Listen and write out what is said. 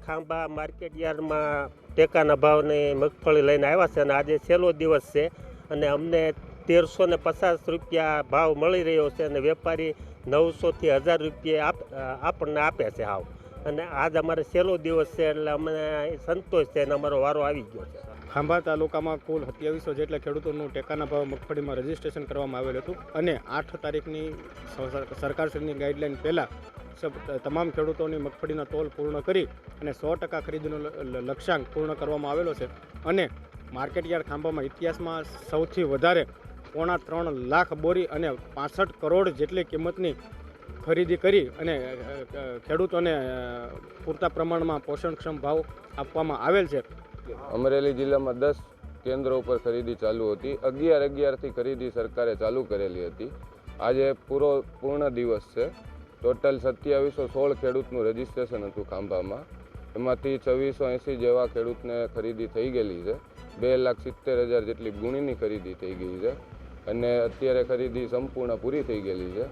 Khambha market યાર્ડમાં ટેકાના ભાવની મગફળી લઈને આવ્યા છે અને આજે છેલ્લો દિવસ છે અને અમને 1350 રૂપિયા ભાવ મળી રહ્યો છે અને વેપારી 900 થી 1000 રૂપિયા આપણને આપે છે હાવ. અને આજ અમારે છેલ્લો દિવસ છે એટલે અમને સંતોષ છે અને અમારો વારો આવી ગયો છે. ખાંભા તાલુકામાં કુલ 2700 જેટલા ખેડૂતોનું ટેકાના ભાવ મગફળીમાં રજીસ્ટ્રેશન કરવામાં આવેલું હતું અને 8 તારીખની સરકારશ્રીની ગાઈડલાઈન પહેલાં તમામ ખેડૂતોની મગફળીનો તોલ પૂર્ણ કરી અને 100% ખરીદીનો લક્ષ્યાંક પૂર્ણ કરવામાં આવેલો છે. અને માર્કેટયાર્ડ ખાંભામાં ઇતિહાસમાં સૌથી વધારે 3.25 લાખ બોરી અને 65 કરોડ જેટલી કિંમતની ખરીદી કરી અને ખેડૂતોને પૂરતા પ્રમાણમાં પોષણક્ષમ ભાવ આપવામાં આવેલ છે. અમરેલી જિલ્લામાં 10 કેન્દ્રો ઉપર ખરીદી ચાલુ હતી. 11-11થી ખરીદી સરકારે ચાલુ કરેલી હતી. આજે પૂર્ણ દિવસ છે. ટોટલ 2716 ખેડૂતનું રજીસ્ટ્રેશન હતું ખાંભામાં. એમાંથી 2680 જેવા ખેડૂતને ખરીદી થઈ ગયેલી છે. 2,70,000 જેટલી ગુણીની ખરીદી થઈ ગઈ છે અને અત્યારે ખરીદી સંપૂર્ણ પૂરી થઈ ગયેલી છે.